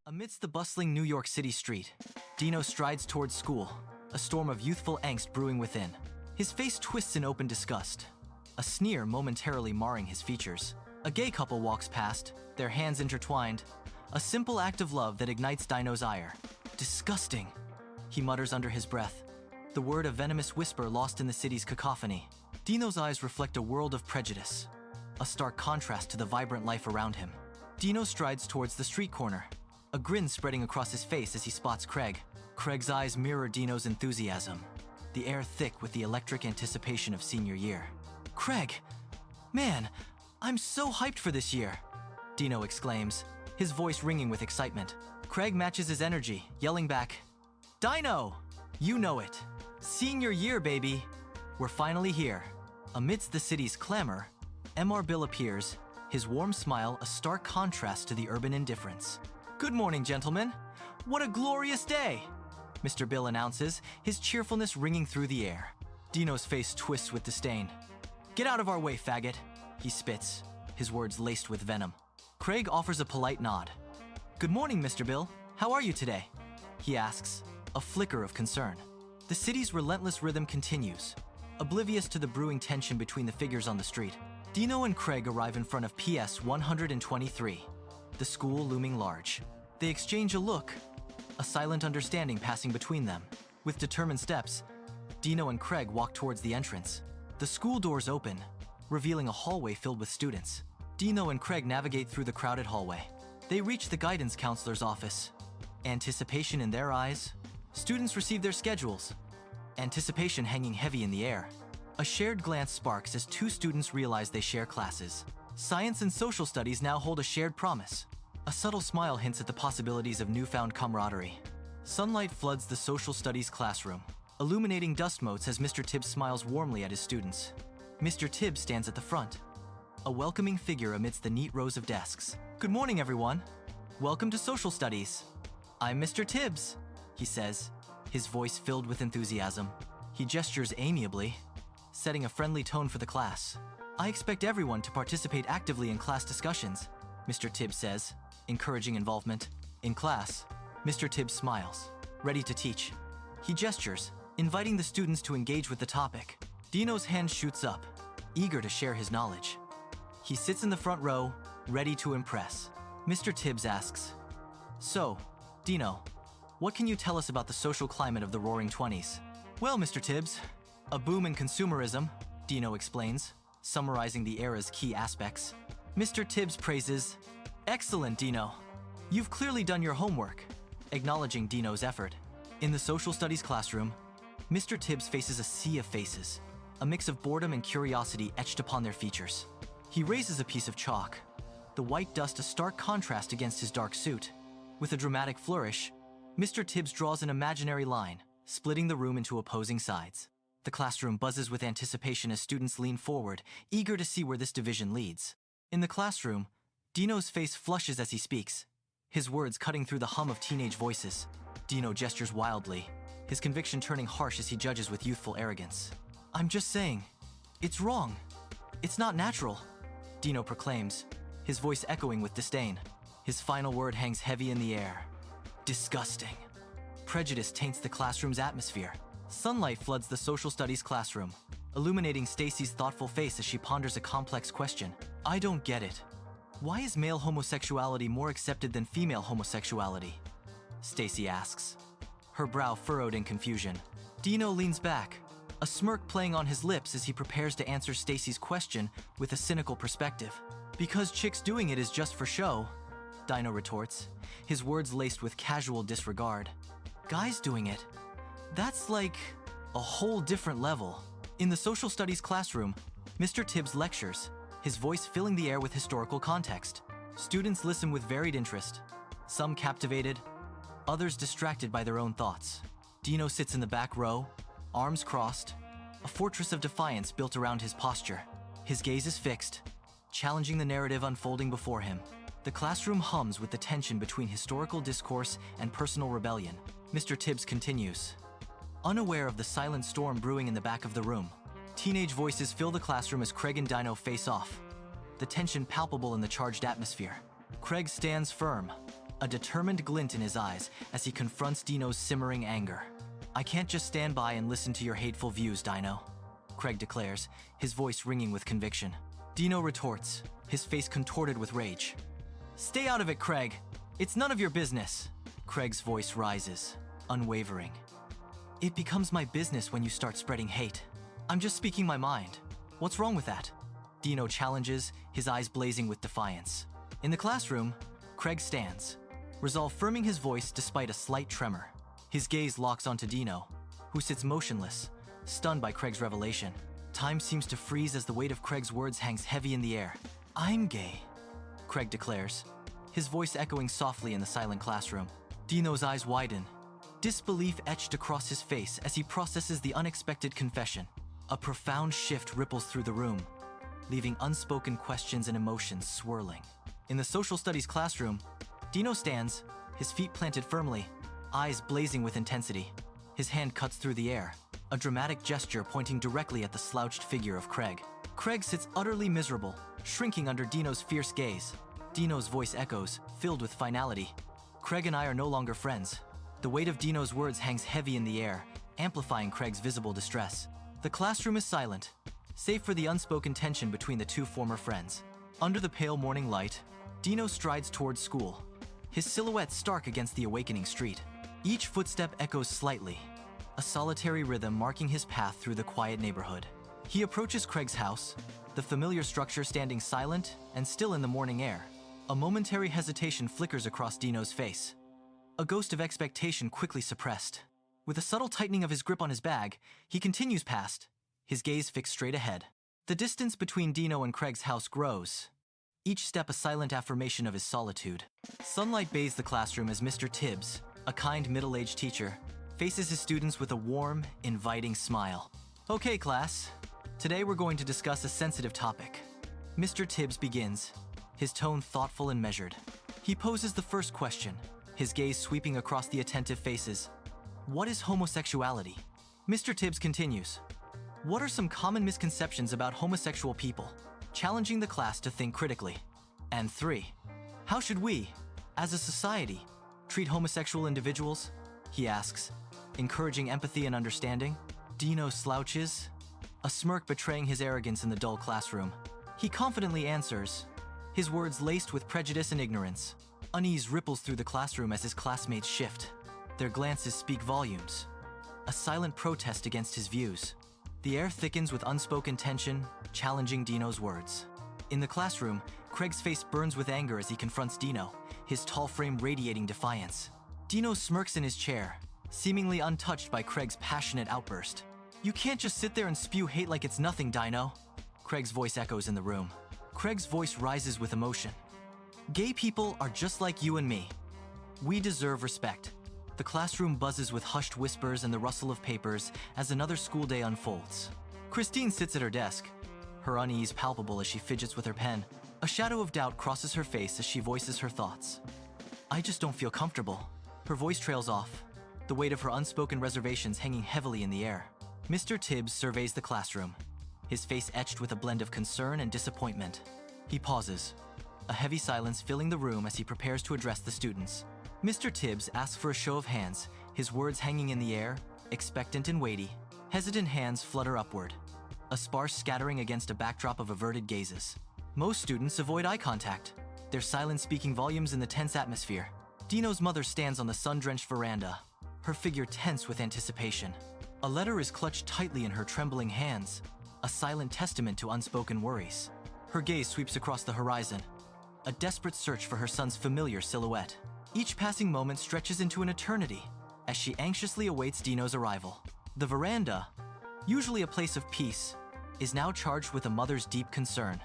Amidst the bustling New York City street, Dino strides towards school, a storm of youthful angst brewing within. His face twists in open disgust, a sneer momentarily marring his features. A gay couple walks past, their hands intertwined, a simple act of love that ignites Dino's ire. Disgusting, he mutters under his breath, the word a venomous whisper lost in the city's cacophony. Dino's eyes reflect a world of prejudice, a stark contrast to the vibrant life around him. Dino strides towards the street corner, a grin spreading across his face as he spots Craig. Craig's eyes mirror Dino's enthusiasm, the air thick with the electric anticipation of senior year. "Craig, man, I'm so hyped for this year," Dino exclaims, his voice ringing with excitement. Craig matches his energy, yelling back, "Dino, you know it. Senior year, baby. We're finally here." Amidst the city's clamor, Mr. Bill appears, his warm smile a stark contrast to the urban indifference. "Good morning, gentlemen. What a glorious day," Mr. Bill announces, his cheerfulness ringing through the air. Dino's face twists with disdain. "Get out of our way, faggot," he spits, his words laced with venom. Craig offers a polite nod. "Good morning, Mr. Bill. How are you today?" he asks, a flicker of concern. The city's relentless rhythm continues, oblivious to the brewing tension between the figures on the street. Dino and Craig arrive in front of PS 123, the school looming large. They exchange a look, a silent understanding passing between them. With determined steps, Dino and Craig walk towards the entrance. The school doors open, revealing a hallway filled with students. Dino and Craig navigate through the crowded hallway. They reach the guidance counselor's office. Anticipation in their eyes, students receive their schedules, anticipation hanging heavy in the air. A shared glance sparks as two students realize they share classes. Science and social studies now hold a shared promise. A subtle smile hints at the possibilities of newfound camaraderie. Sunlight floods the social studies classroom, illuminating dust motes as Mr. Tibbs smiles warmly at his students. Mr. Tibbs stands at the front, a welcoming figure amidst the neat rows of desks. "Good morning, everyone. Welcome to social studies. I'm Mr. Tibbs," he says, his voice filled with enthusiasm. He gestures amiably, setting a friendly tone for the class. "I expect everyone to participate actively in class discussions," Mr. Tibbs says, encouraging involvement. In class, Mr. Tibbs smiles, ready to teach. He gestures, inviting the students to engage with the topic. Dino's hand shoots up, eager to share his knowledge. He sits in the front row, ready to impress. Mr. Tibbs asks, "So, Dino, what can you tell us about the social climate of the Roaring Twenties?" "Well, Mr. Tibbs, a boom in consumerism," Dino explains, summarizing the era's key aspects. Mr. Tibbs praises, "Excellent, Dino. You've clearly done your homework," acknowledging Dino's effort. In the social studies classroom, Mr. Tibbs faces a sea of faces, a mix of boredom and curiosity etched upon their features. He raises a piece of chalk, the white dust a stark contrast against his dark suit. With a dramatic flourish, Mr. Tibbs draws an imaginary line, splitting the room into opposing sides. The classroom buzzes with anticipation as students lean forward, eager to see where this division leads. In the classroom, Dino's face flushes as he speaks, his words cutting through the hum of teenage voices. Dino gestures wildly, his conviction turning harsh as he judges with youthful arrogance. "I'm just saying, it's wrong. It's not natural," Dino proclaims, his voice echoing with disdain. His final word hangs heavy in the air. Disgusting. Prejudice taints the classroom's atmosphere. Sunlight floods the social studies classroom, illuminating Stacy's thoughtful face as she ponders a complex question. "I don't get it. Why is male homosexuality more accepted than female homosexuality?" Stacy asks, her brow furrowed in confusion. Dino leans back, a smirk playing on his lips as he prepares to answer Stacy's question with a cynical perspective. "Because chicks doing it is just for show," Dino retorts, his words laced with casual disregard. "Guys doing it? That's like a whole different level." In the social studies classroom, Mr. Tibbs lectures, his voice filling the air with historical context. Students listen with varied interest, some captivated, others distracted by their own thoughts. Dino sits in the back row, arms crossed, a fortress of defiance built around his posture. His gaze is fixed, challenging the narrative unfolding before him. The classroom hums with the tension between historical discourse and personal rebellion. Mr. Tibbs continues, unaware of the silent storm brewing in the back of the room. Teenage voices fill the classroom as Craig and Dino face off, the tension palpable in the charged atmosphere. Craig stands firm, a determined glint in his eyes as he confronts Dino's simmering anger. "I can't just stand by and listen to your hateful views, Dino," Craig declares, his voice ringing with conviction. Dino retorts, his face contorted with rage. "Stay out of it, Craig. It's none of your business." Craig's voice rises, unwavering. "It becomes my business when you start spreading hate. I'm just speaking my mind. What's wrong with that?" Dino challenges, his eyes blazing with defiance. In the classroom, Craig stands, resolve firming his voice despite a slight tremor. His gaze locks onto Dino, who sits motionless, stunned by Craig's revelation. Time seems to freeze as the weight of Craig's words hangs heavy in the air. "I'm gay," Craig declares, his voice echoing softly in the silent classroom. Dino's eyes widen, disbelief etched across his face as he processes the unexpected confession. A profound shift ripples through the room, leaving unspoken questions and emotions swirling. In the social studies classroom, Dino stands, his feet planted firmly, eyes blazing with intensity. His hand cuts through the air, a dramatic gesture pointing directly at the slouched figure of Craig. Craig sits utterly miserable, shrinking under Dino's fierce gaze. Dino's voice echoes, filled with finality. "Craig and I are no longer friends." The weight of Dino's words hangs heavy in the air, amplifying Craig's visible distress. The classroom is silent, save for the unspoken tension between the two former friends. Under the pale morning light, Dino strides towards school, his silhouette stark against the awakening street. Each footstep echoes slightly, a solitary rhythm marking his path through the quiet neighborhood. He approaches Craig's house, the familiar structure standing silent and still in the morning air. A momentary hesitation flickers across Dino's face, a ghost of expectation quickly suppressed. With a subtle tightening of his grip on his bag, he continues past, his gaze fixed straight ahead. The distance between Dino and Craig's house grows, each step a silent affirmation of his solitude. Sunlight bathes the classroom as Mr. Tibbs, a kind middle-aged teacher, faces his students with a warm, inviting smile. "Okay, class. Today we're going to discuss a sensitive topic." Mr. Tibbs begins, his tone thoughtful and measured. He poses the first question, his gaze sweeping across the attentive faces. "What is homosexuality?" Mr. Tibbs continues, "What are some common misconceptions about homosexual people?" challenging the class to think critically. And 3. How should we, as a society, treat homosexual individuals? He asks, encouraging empathy and understanding. Dino slouches, a smirk betraying his arrogance in the dull classroom. He confidently answers, his words laced with prejudice and ignorance. Unease ripples through the classroom as his classmates shift. Their glances speak volumes, a silent protest against his views. The air thickens with unspoken tension, challenging Dino's words. In the classroom, Craig's face burns with anger as he confronts Dino, his tall frame radiating defiance. Dino smirks in his chair, seemingly untouched by Craig's passionate outburst. "You can't just sit there and spew hate like it's nothing, Dino." Craig's voice echoes in the room. Craig's voice rises with emotion. "Gay people are just like you and me. We deserve respect." The classroom buzzes with hushed whispers and the rustle of papers as another school day unfolds. Christine sits at her desk, her unease palpable as she fidgets with her pen. A shadow of doubt crosses her face as she voices her thoughts. "I just don't feel comfortable." Her voice trails off, the weight of her unspoken reservations hanging heavily in the air. Mr. Tibbs surveys the classroom, his face etched with a blend of concern and disappointment. He pauses, a heavy silence filling the room as he prepares to address the students. Mr. Tibbs asks for a show of hands, his words hanging in the air, expectant and weighty. Hesitant hands flutter upward, a sparse scattering against a backdrop of averted gazes. Most students avoid eye contact, their silence speaking volumes in the tense atmosphere. Dino's mother stands on the sun-drenched veranda, her figure tense with anticipation. A letter is clutched tightly in her trembling hands, a silent testament to unspoken worries. Her gaze sweeps across the horizon, a desperate search for her son's familiar silhouette. Each passing moment stretches into an eternity as she anxiously awaits Dino's arrival. The veranda, usually a place of peace, is now charged with a mother's deep concern.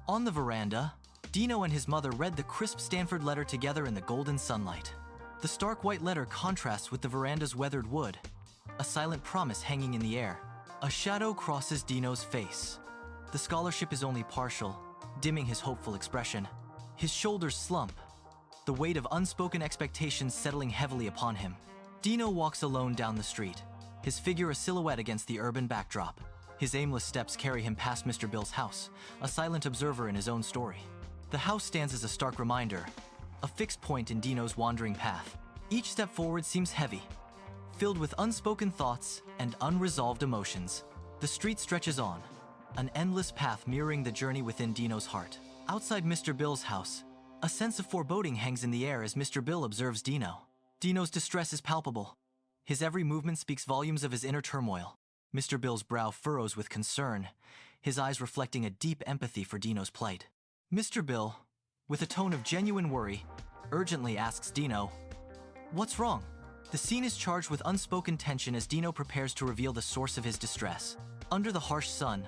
On the veranda, Dino and his mother read the crisp Stanford letter together in the golden sunlight. The stark white letter contrasts with the veranda's weathered wood, a silent promise hanging in the air. A shadow crosses Dino's face. The scholarship is only partial, dimming his hopeful expression. His shoulders slump, the weight of unspoken expectations settling heavily upon him. Dino walks alone down the street, his figure a silhouette against the urban backdrop. His aimless steps carry him past Mr. Bill's house, a silent observer in his own story. The house stands as a stark reminder, a fixed point in Dino's wandering path. Each step forward seems heavy, filled with unspoken thoughts and unresolved emotions. The street stretches on, an endless path mirroring the journey within Dino's heart. Outside Mr. Bill's house, a sense of foreboding hangs in the air as Mr. Bill observes Dino. Dino's distress is palpable. His every movement speaks volumes of his inner turmoil. Mr. Bill's brow furrows with concern, his eyes reflecting a deep empathy for Dino's plight. Mr. Bill, with a tone of genuine worry, urgently asks Dino, "What's wrong?" The scene is charged with unspoken tension as Dino prepares to reveal the source of his distress. Under the harsh sun,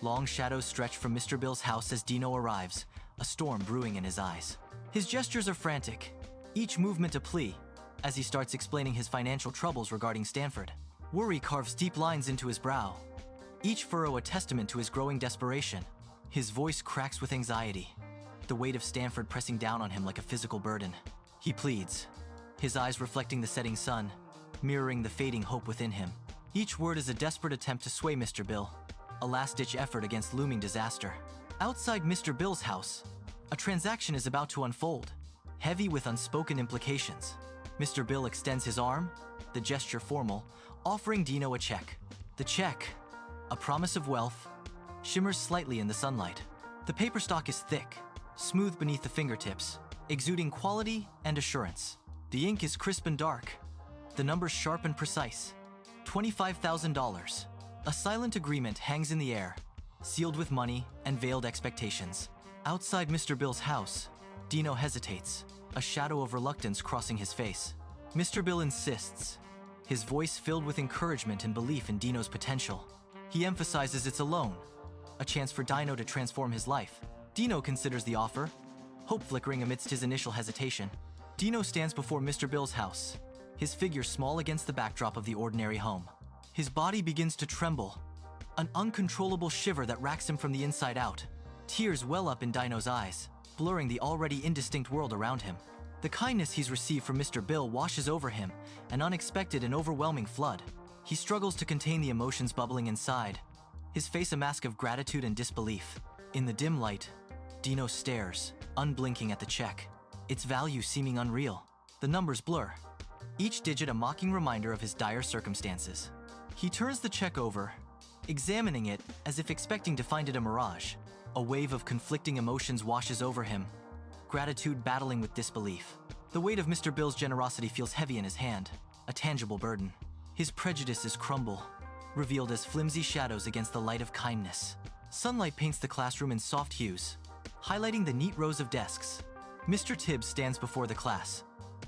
long shadows stretch from Mr. Bill's house as Dino arrives, a storm brewing in his eyes. His gestures are frantic, each movement a plea, as he starts explaining his financial troubles regarding Stanford. Worry carves deep lines into his brow, each furrow a testament to his growing desperation. His voice cracks with anxiety, the weight of Stanford pressing down on him like a physical burden. He pleads, his eyes reflecting the setting sun, mirroring the fading hope within him. Each word is a desperate attempt to sway Mr. Bill, a last-ditch effort against looming disaster. Outside Mr. Bill's house, a transaction is about to unfold, heavy with unspoken implications. Mr. Bill extends his arm, the gesture formal, offering Dino a check. The check, a promise of wealth, shimmers slightly in the sunlight. The paper stock is thick, smooth beneath the fingertips, exuding quality and assurance. The ink is crisp and dark, the numbers sharp and precise. $25,000. A silent agreement hangs in the air, sealed with money and veiled expectations. Outside Mr. Bill's house, Dino hesitates, a shadow of reluctance crossing his face. Mr. Bill insists, his voice filled with encouragement and belief in Dino's potential. He emphasizes it's a loan, a chance for Dino to transform his life. Dino considers the offer, hope flickering amidst his initial hesitation. Dino stands before Mr. Bill's house, his figure small against the backdrop of the ordinary home. His body begins to tremble, an uncontrollable shiver that racks him from the inside out. Tears well up in Dino's eyes, blurring the already indistinct world around him. The kindness he's received from Mr. Bill washes over him, an unexpected and overwhelming flood. He struggles to contain the emotions bubbling inside, his face a mask of gratitude and disbelief. In the dim light, Dino stares, unblinking at the check, its value seeming unreal. The numbers blur, each digit a mocking reminder of his dire circumstances. He turns the check over, examining it as if expecting to find it a mirage. A wave of conflicting emotions washes over him, gratitude battling with disbelief. The weight of Mr. Bill's generosity feels heavy in his hand, a tangible burden. His prejudices crumble, revealed as flimsy shadows against the light of kindness. Sunlight paints the classroom in soft hues, highlighting the neat rows of desks. Mr. Tibbs stands before the class,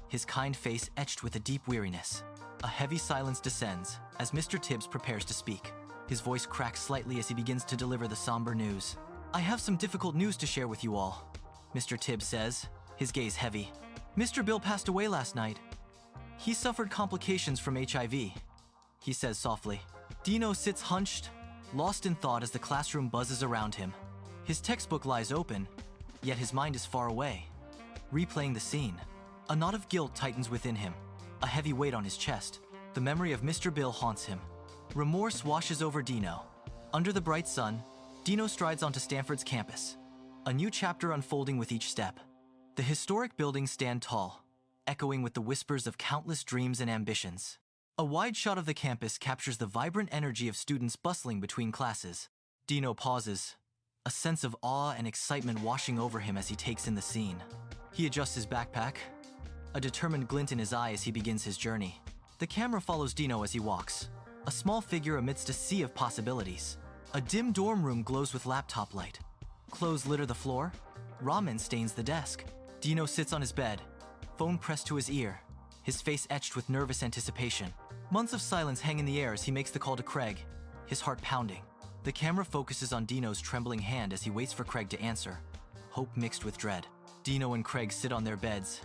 his kind face etched with a deep weariness. A heavy silence descends as Mr. Tibbs prepares to speak. His voice cracks slightly as he begins to deliver the somber news. "I have some difficult news to share with you all," Mr. Tibbs says, his gaze heavy. "Mr. Bill passed away last night. He suffered complications from HIV," he says softly. Dino sits hunched, lost in thought as the classroom buzzes around him. His textbook lies open, yet his mind is far away, replaying the scene. A knot of guilt tightens within him, a heavy weight on his chest. The memory of Mr. Bill haunts him. Remorse washes over Dino. Under the bright sun, Dino strides onto Stanford's campus, a new chapter unfolding with each step. The historic buildings stand tall, echoing with the whispers of countless dreams and ambitions. A wide shot of the campus captures the vibrant energy of students bustling between classes. Dino pauses, a sense of awe and excitement washing over him as he takes in the scene. He adjusts his backpack, a determined glint in his eye as he begins his journey. The camera follows Dino as he walks, a small figure amidst a sea of possibilities. A dim dorm room glows with laptop light. Clothes litter the floor, ramen stains the desk. Dino sits on his bed, phone pressed to his ear, his face etched with nervous anticipation. Months of silence hang in the air as he makes the call to Craig, his heart pounding. The camera focuses on Dino's trembling hand as he waits for Craig to answer, hope mixed with dread. Dino and Craig sit on their beds,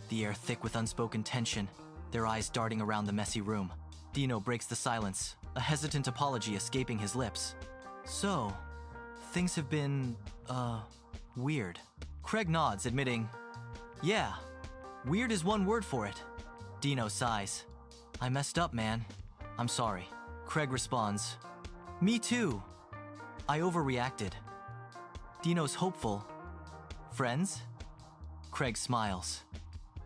the air thick with unspoken tension, their eyes darting around the messy room. Dino breaks the silence, a hesitant apology escaping his lips. "So, things have been, weird." Craig nods, admitting, "Yeah, weird is one word for it." Dino sighs. "I messed up, man. I'm sorry." Craig responds, Me too. I overreacted. Dino's hopeful. Friends? Craig smiles.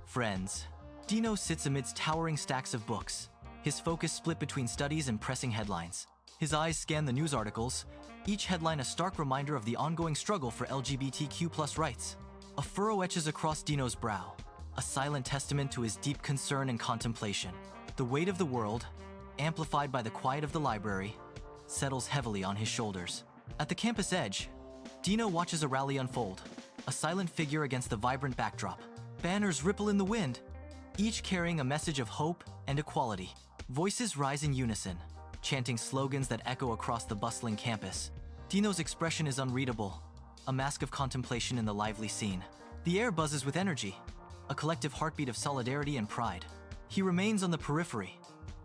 Friends. Dino sits amidst towering stacks of books, his focus split between studies and pressing headlines. His eyes scan the news articles, each headline a stark reminder of the ongoing struggle for LGBTQ+ rights. A furrow etches across Dino's brow, a silent testament to his deep concern and contemplation. The weight of the world, amplified by the quiet of the library, settles heavily on his shoulders. At the campus edge, Dino watches a rally unfold, a silent figure against the vibrant backdrop. Banners ripple in the wind, each carrying a message of hope and equality. Voices rise in unison, chanting slogans that echo across the bustling campus. Dino's expression is unreadable, a mask of contemplation in the lively scene. The air buzzes with energy, a collective heartbeat of solidarity and pride. He remains on the periphery,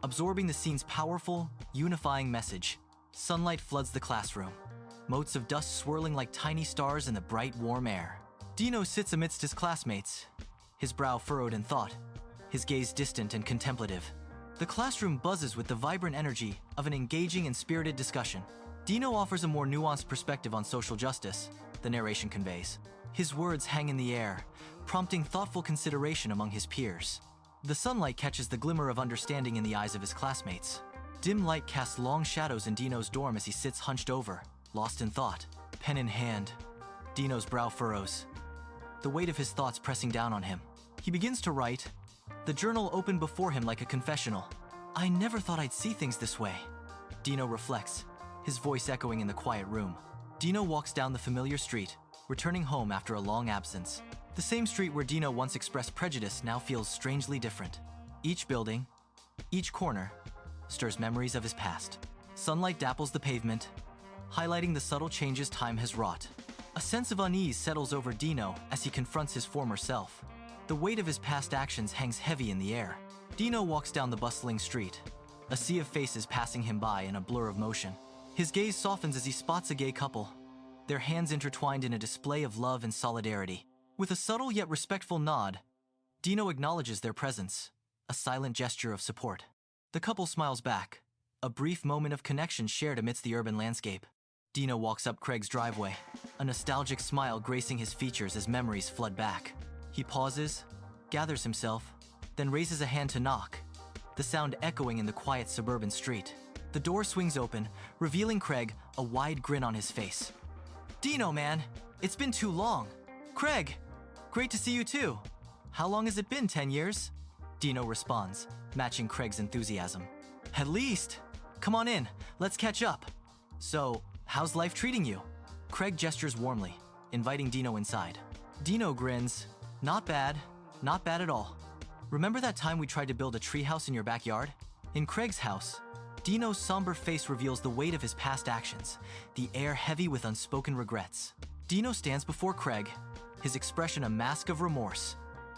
absorbing the scene's powerful, unifying message. Sunlight floods the classroom, motes of dust swirling like tiny stars in the bright, warm air. Dino sits amidst his classmates, his brow furrowed in thought, his gaze distant and contemplative. The classroom buzzes with the vibrant energy of an engaging and spirited discussion. Dino offers a more nuanced perspective on social justice, the narration conveys. His words hang in the air, prompting thoughtful consideration among his peers. The sunlight catches the glimmer of understanding in the eyes of his classmates. Dim light casts long shadows in Dino's dorm as he sits hunched over, lost in thought. Pen in hand, Dino's brow furrows, the weight of his thoughts pressing down on him. He begins to write, the journal open before him like a confessional. I never thought I'd see things this way. Dino reflects, his voice echoing in the quiet room. Dino walks down the familiar street, returning home after a long absence. The same street where Dino once expressed prejudice now feels strangely different. Each building, each corner, stirs memories of his past. Sunlight dapples the pavement, highlighting the subtle changes time has wrought. A sense of unease settles over Dino as he confronts his former self. The weight of his past actions hangs heavy in the air. Dino walks down the bustling street, a sea of faces passing him by in a blur of motion. His gaze softens as he spots a gay couple, their hands intertwined in a display of love and solidarity. With a subtle yet respectful nod, Dino acknowledges their presence, a silent gesture of support. The couple smiles back, a brief moment of connection shared amidst the urban landscape. Dino walks up Craig's driveway, a nostalgic smile gracing his features as memories flood back. He pauses, gathers himself, then raises a hand to knock, the sound echoing in the quiet suburban street. The door swings open, revealing Craig, a wide grin on his face. Dino, man, it's been too long. Craig, great to see you too. How long has it been, 10 years? Dino responds, matching Craig's enthusiasm. At least. Come on in, let's catch up. So, how's life treating you? Craig gestures warmly, inviting Dino inside. Dino grins. Not bad at all. Remember that time we tried to build a treehouse in your backyard? In Craig's house, Dino's somber face reveals the weight of his past actions, the air heavy with unspoken regrets. Dino stands before Craig, his expression a mask of remorse.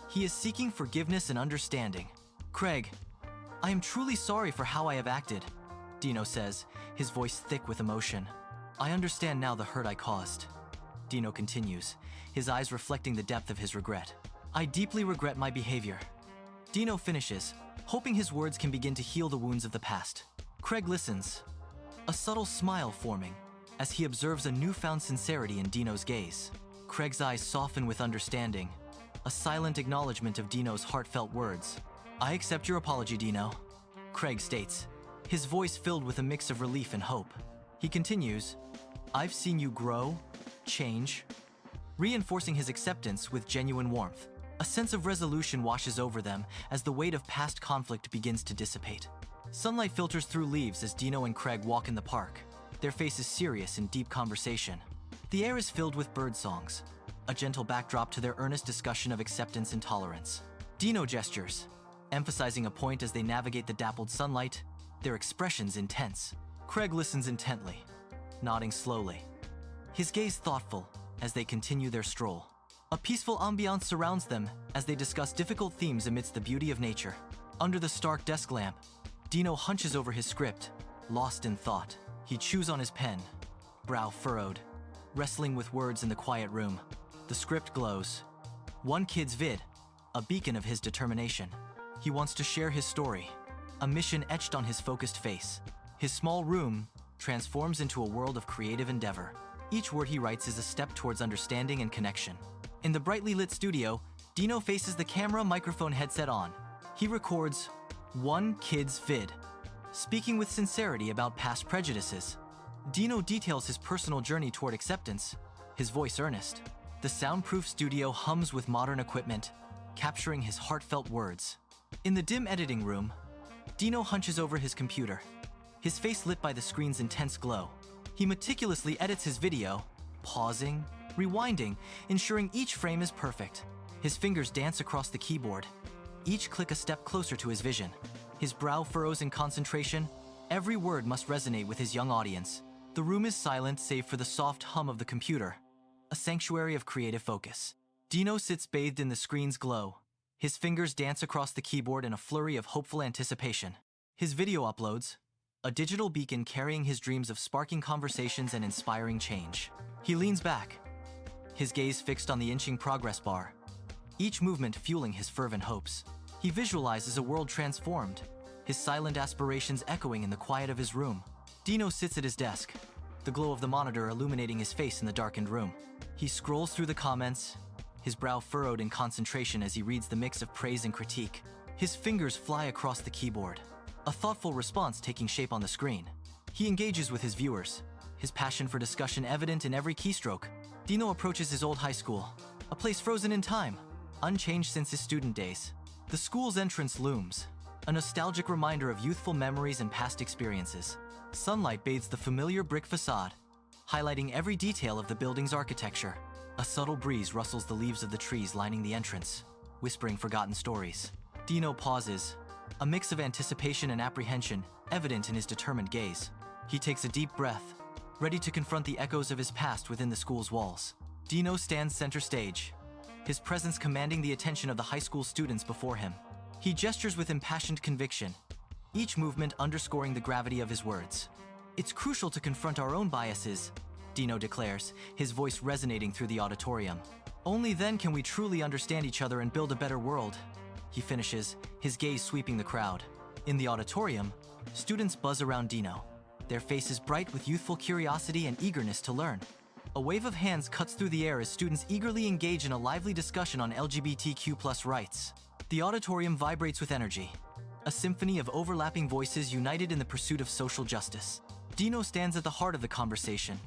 He is seeking forgiveness and understanding. Craig, I am truly sorry for how I have acted, Dino says, his voice thick with emotion. I understand now the hurt I caused. Dino continues, his eyes reflecting the depth of his regret. I deeply regret my behavior. Dino finishes, hoping his words can begin to heal the wounds of the past. Craig listens, a subtle smile forming as he observes a newfound sincerity in Dino's gaze. Craig's eyes soften with understanding, a silent acknowledgement of Dino's heartfelt words. I accept your apology, Dino, Craig states, his voice filled with a mix of relief and hope. He continues, I've seen you grow, change, reinforcing his acceptance with genuine warmth. A sense of resolution washes over them as the weight of past conflict begins to dissipate. Sunlight filters through leaves as Dino and Craig walk in the park, their faces serious in deep conversation. The air is filled with bird songs, a gentle backdrop to their earnest discussion of acceptance and tolerance. Dino gestures, emphasizing a point as they navigate the dappled sunlight, their expressions intense. Craig listens intently, nodding slowly, his gaze thoughtful as they continue their stroll. A peaceful ambiance surrounds them as they discuss difficult themes amidst the beauty of nature. Under the stark desk lamp, Dino hunches over his script, lost in thought. He chews on his pen, brow furrowed, wrestling with words in the quiet room. The script glows. One kid's vid, a beacon of his determination. He wants to share his story, a mission etched on his focused face. His small room, transforms into a world of creative endeavor. Each word he writes is a step towards understanding and connection. In the brightly lit studio, Dino faces the camera, microphone headset on. He records one kid's vid, speaking with sincerity about past prejudices. Dino details his personal journey toward acceptance, his voice earnest. The soundproof studio hums with modern equipment, capturing his heartfelt words. In the dim editing room, Dino hunches over his computer, his face lit by the screen's intense glow. He meticulously edits his video, pausing, rewinding, ensuring each frame is perfect. His fingers dance across the keyboard, each click a step closer to his vision. His brow furrows in concentration. Every word must resonate with his young audience. The room is silent save for the soft hum of the computer, a sanctuary of creative focus. Dino sits bathed in the screen's glow. His fingers dance across the keyboard in a flurry of hopeful anticipation. His video uploads, a digital beacon carrying his dreams of sparking conversations and inspiring change. He leans back, his gaze fixed on the inching progress bar, each movement fueling his fervent hopes. He visualizes a world transformed, his silent aspirations echoing in the quiet of his room. Dino sits at his desk, the glow of the monitor illuminating his face in the darkened room. He scrolls through the comments, his brow furrowed in concentration as he reads the mix of praise and critique. His fingers fly across the keyboard, a thoughtful response taking shape on the screen. He engages with his viewers, his passion for discussion evident in every keystroke. Dino approaches his old high school, a place frozen in time, unchanged since his student days. The school's entrance looms, a nostalgic reminder of youthful memories and past experiences. Sunlight bathes the familiar brick facade, highlighting every detail of the building's architecture. A subtle breeze rustles the leaves of the trees lining the entrance, whispering forgotten stories. Dino pauses, a mix of anticipation and apprehension evident in his determined gaze. He takes a deep breath, ready to confront the echoes of his past within the school's walls. Dino stands center stage, his presence commanding the attention of the high school students before him. He gestures with impassioned conviction, each movement underscoring the gravity of his words. "It's crucial to confront our own biases," Dino declares, his voice resonating through the auditorium. "Only then can we truly understand each other and build a better world," he finishes, his gaze sweeping the crowd. In the auditorium, students buzz around Dino, their faces bright with youthful curiosity and eagerness to learn. A wave of hands cuts through the air as students eagerly engage in a lively discussion on LGBTQ+ rights. The auditorium vibrates with energy, a symphony of overlapping voices united in the pursuit of social justice. Dino stands at the heart of the conversation,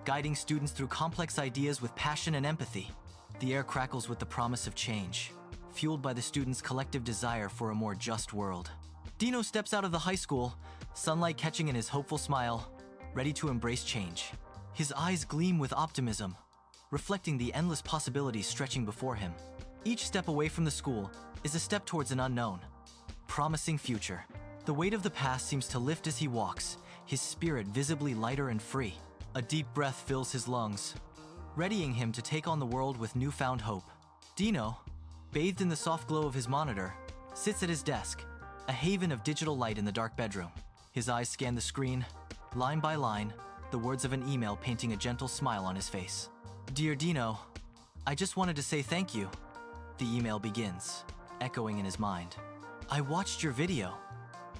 guiding students through complex ideas with passion and empathy. The air crackles with the promise of change, fueled by the students' collective desire for a more just world. Dino steps out of the high school, sunlight catching in his hopeful smile, ready to embrace change. His eyes gleam with optimism, reflecting the endless possibilities stretching before him. Each step away from the school is a step towards an unknown, promising future. The weight of the past seems to lift as he walks, his spirit visibly lighter and free. A deep breath fills his lungs, readying him to take on the world with newfound hope. Dino, bathed in the soft glow of his monitor, sits at his desk, a haven of digital light in the dark bedroom. His eyes scan the screen, line by line, the words of an email painting a gentle smile on his face. "Dear Dino, I just wanted to say thank you." The email begins, echoing in his mind. "I watched your video.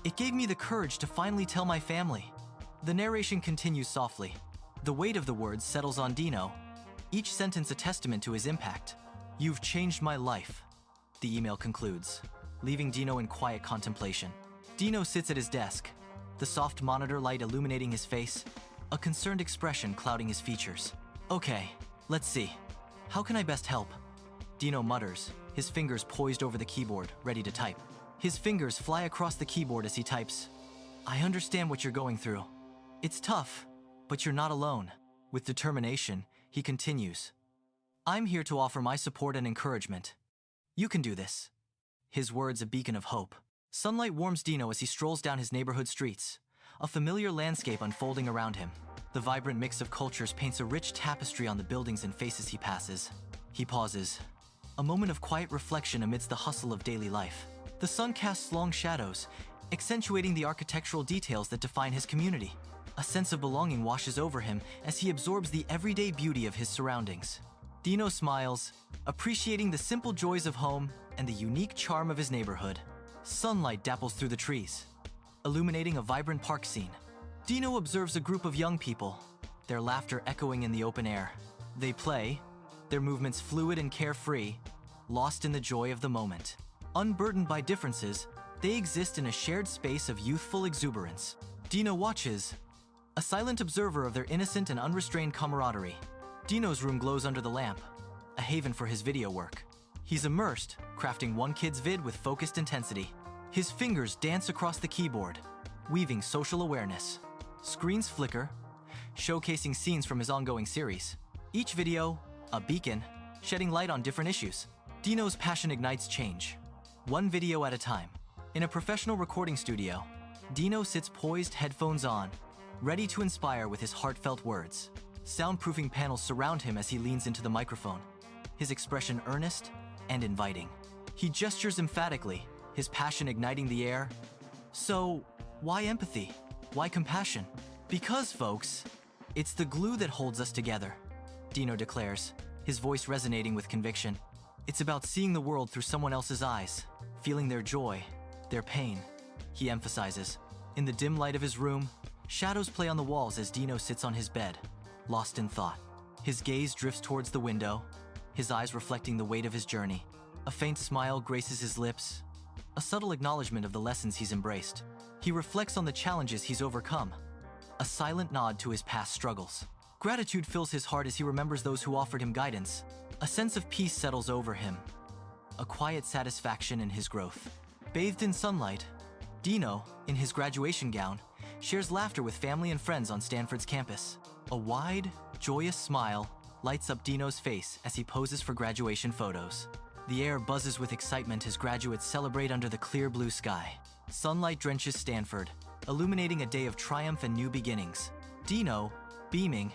It gave me the courage to finally tell my family." The narration continues softly. The weight of the words settles on Dino, each sentence a testament to his impact. "You've changed my life," the email concludes, leaving Dino in quiet contemplation. Dino sits at his desk, the soft monitor light illuminating his face, a concerned expression clouding his features. "Okay, let's see. How can I best help?" Dino mutters, his fingers poised over the keyboard, ready to type. His fingers fly across the keyboard as he types. "I understand what you're going through. It's tough, but you're not alone." With determination, he continues. "I'm here to offer my support and encouragement. You can do this." His words a beacon of hope. Sunlight warms Dino as he strolls down his neighborhood streets, a familiar landscape unfolding around him. The vibrant mix of cultures paints a rich tapestry on the buildings and faces he passes. He pauses, a moment of quiet reflection amidst the hustle of daily life. The sun casts long shadows, accentuating the architectural details that define his community. A sense of belonging washes over him as he absorbs the everyday beauty of his surroundings. Dino smiles, appreciating the simple joys of home and the unique charm of his neighborhood. Sunlight dapples through the trees, illuminating a vibrant park scene. Dino observes a group of young people, their laughter echoing in the open air. They play, their movements fluid and carefree, lost in the joy of the moment. Unburdened by differences, they exist in a shared space of youthful exuberance. Dino watches, a silent observer of their innocent and unrestrained camaraderie. Dino's room glows under the lamp, a haven for his video work. He's immersed, crafting one kid's vid with focused intensity. His fingers dance across the keyboard, weaving social awareness. Screens flicker, showcasing scenes from his ongoing series. Each video, a beacon, shedding light on different issues. Dino's passion ignites change, one video at a time. In a professional recording studio, Dino sits poised, headphones on, ready to inspire with his heartfelt words. Soundproofing panels surround him as he leans into the microphone, his expression earnest and inviting. He gestures emphatically, his passion igniting the air. So, why empathy? Why compassion? Because, folks, it's the glue that holds us together, Dino declares, his voice resonating with conviction. It's about seeing the world through someone else's eyes, feeling their joy, their pain, he emphasizes. In the dim light of his room, shadows play on the walls as Dino sits on his bed, lost in thought. His gaze drifts towards the window, his eyes reflecting the weight of his journey. A faint smile graces his lips, a subtle acknowledgement of the lessons he's embraced. He reflects on the challenges he's overcome, a silent nod to his past struggles. Gratitude fills his heart as he remembers those who offered him guidance. A sense of peace settles over him, a quiet satisfaction in his growth. Bathed in sunlight, Dino, in his graduation gown, shares laughter with family and friends on Stanford's campus. A wide, joyous smile lights up Dino's face as he poses for graduation photos. The air buzzes with excitement as graduates celebrate under the clear blue sky. Sunlight drenches Stanford, illuminating a day of triumph and new beginnings. Dino, beaming,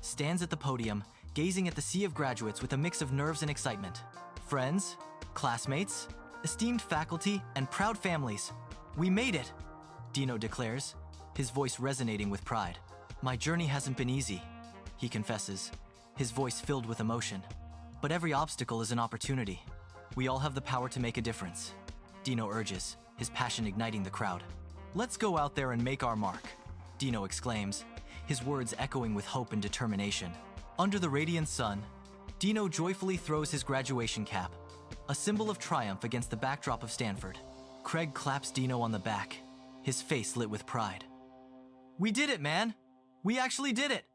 stands at the podium, gazing at the sea of graduates with a mix of nerves and excitement. Friends, classmates, esteemed faculty, and proud families. We made it, Dino declares, his voice resonating with pride. My journey hasn't been easy, he confesses, his voice filled with emotion. But every obstacle is an opportunity. We all have the power to make a difference, Dino urges, his passion igniting the crowd. Let's go out there and make our mark, Dino exclaims, his words echoing with hope and determination. Under the radiant sun, Dino joyfully throws his graduation cap, a symbol of triumph against the backdrop of Stanford. Craig claps Dino on the back, his face lit with pride. We did it, man! We actually did it!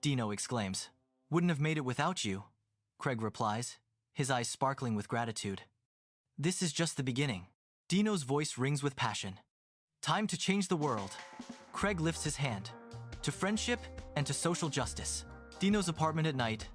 Dino exclaims. Wouldn't have made it without you, Craig replies, his eyes sparkling with gratitude. This is just the beginning. Dino's voice rings with passion. Time to change the world. Craig lifts his hand. To friendship and to social justice. Dino's apartment at night.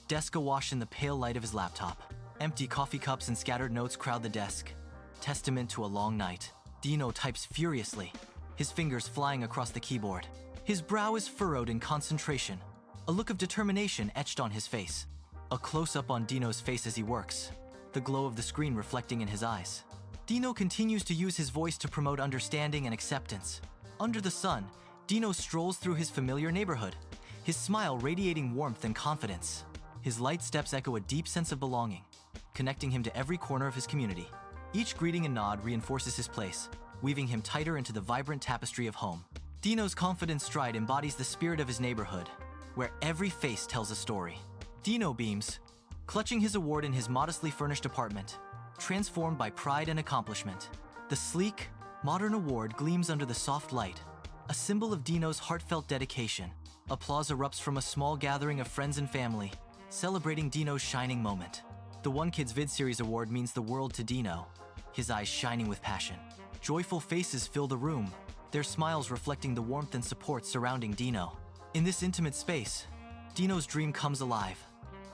Desk awash in the pale light of his laptop. Empty coffee cups and scattered notes crowd the desk. Testament to a long night. Dino types furiously, his fingers flying across the keyboard. His brow is furrowed in concentration, a look of determination etched on his face. A close-up on Dino's face as he works, the glow of the screen reflecting in his eyes. Dino continues to use his voice to promote understanding and acceptance. Under the sun, Dino strolls through his familiar neighborhood, his smile radiating warmth and confidence. His light steps echo a deep sense of belonging, connecting him to every corner of his community. Each greeting and nod reinforces his place, weaving him tighter into the vibrant tapestry of home. Dino's confident stride embodies the spirit of his neighborhood, where every face tells a story. Dino beams, clutching his award in his modestly furnished apartment, transformed by pride and accomplishment. The sleek, modern award gleams under the soft light, a symbol of Dino's heartfelt dedication. Applause erupts from a small gathering of friends and family, celebrating Dino's shining moment. The One Kids Vid Series award means the world to Dino, his eyes shining with passion. Joyful faces fill the room, their smiles reflecting the warmth and support surrounding Dino. In this intimate space, Dino's dream comes alive.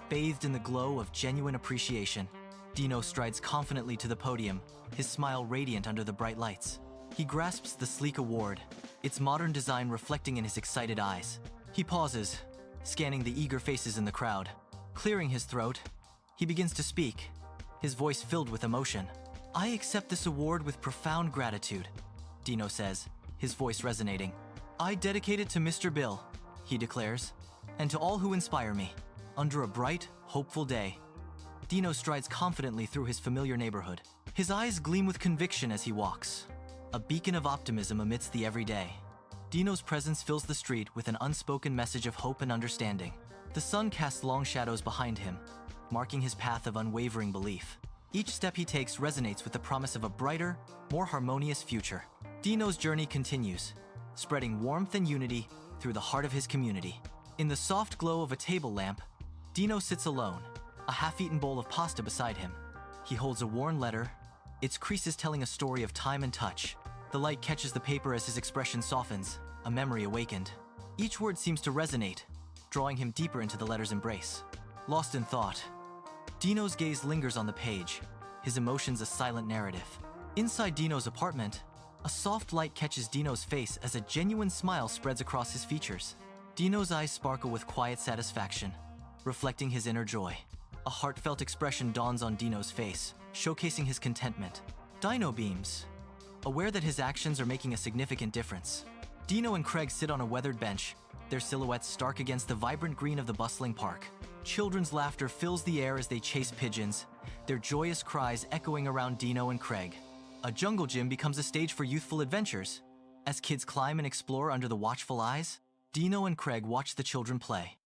Bathed in the glow of genuine appreciation, Dino strides confidently to the podium, his smile radiant under the bright lights. He grasps the sleek award, its modern design reflecting in his excited eyes. He pauses, scanning the eager faces in the crowd. Clearing his throat, he begins to speak, his voice filled with emotion. I accept this award with profound gratitude, Dino says, his voice resonating. I dedicate it to Mr. Bill, he declares, and to all who inspire me. Under a bright, hopeful day, Dino strides confidently through his familiar neighborhood. His eyes gleam with conviction as he walks, a beacon of optimism amidst the everyday. Dino's presence fills the street with an unspoken message of hope and understanding. The sun casts long shadows behind him, marking his path of unwavering belief. Each step he takes resonates with the promise of a brighter, more harmonious future. Dino's journey continues, spreading warmth and unity through the heart of his community. In the soft glow of a table lamp, Dino sits alone, a half-eaten bowl of pasta beside him. He holds a worn letter, its creases telling a story of time and touch. The light catches the paper as his expression softens, a memory awakened. Each word seems to resonate, drawing him deeper into the letter's embrace. Lost in thought, Dino's gaze lingers on the page, his emotions a silent narrative. Inside Dino's apartment, a soft light catches Dino's face as a genuine smile spreads across his features. Dino's eyes sparkle with quiet satisfaction, reflecting his inner joy. A heartfelt expression dawns on Dino's face, showcasing his contentment. Dino beams, aware that his actions are making a significant difference. Dino and Craig sit on a weathered bench, their silhouettes stark against the vibrant green of the bustling park. Children's laughter fills the air as they chase pigeons, their joyous cries echoing around Dino and Craig. A jungle gym becomes a stage for youthful adventures. As kids climb and explore under the watchful eyes, Dino and Craig watch the children play,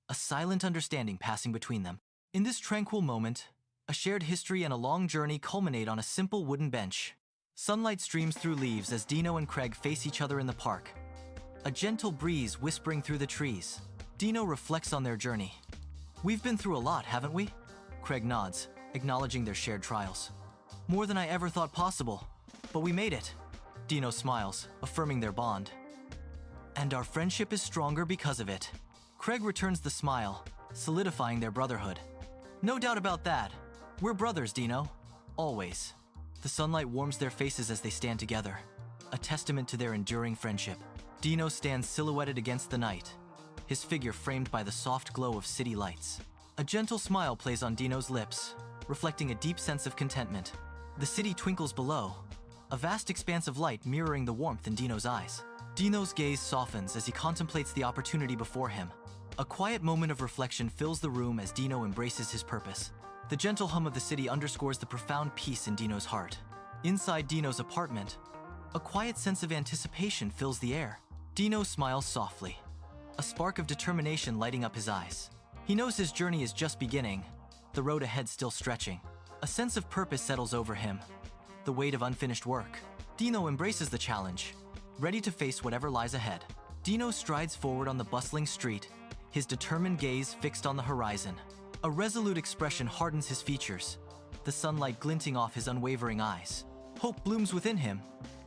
a silent understanding passing between them. In this tranquil moment, a shared history and a long journey culminate on a simple wooden bench. Sunlight streams through leaves as Dino and Craig face each other in the park, a gentle breeze whispering through the trees. Dino reflects on their journey. "We've been through a lot, haven't we?" Craig nods, acknowledging their shared trials. "More than I ever thought possible, but we made it." Dino smiles, affirming their bond. "And our friendship is stronger because of it." Craig returns the smile, solidifying their brotherhood. "No doubt about that. We're brothers, Dino. Always." The sunlight warms their faces as they stand together, a testament to their enduring friendship. Dino stands silhouetted against the night, his figure framed by the soft glow of city lights. A gentle smile plays on Dino's lips, reflecting a deep sense of contentment. The city twinkles below, a vast expanse of light mirroring the warmth in Dino's eyes. Dino's gaze softens as he contemplates the opportunity before him. A quiet moment of reflection fills the room as Dino embraces his purpose. The gentle hum of the city underscores the profound peace in Dino's heart. Inside Dino's apartment, a quiet sense of anticipation fills the air. Dino smiles softly, a spark of determination lighting up his eyes. He knows his journey is just beginning, the road ahead still stretching. A sense of purpose settles over him, the weight of unfinished work. Dino embraces the challenge, ready to face whatever lies ahead. Dino strides forward on the bustling street, his determined gaze fixed on the horizon. A resolute expression hardens his features, the sunlight glinting off his unwavering eyes. Hope blooms within him,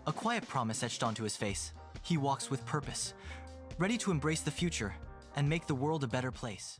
a quiet promise etched onto his face. He walks with purpose, ready to embrace the future and make the world a better place.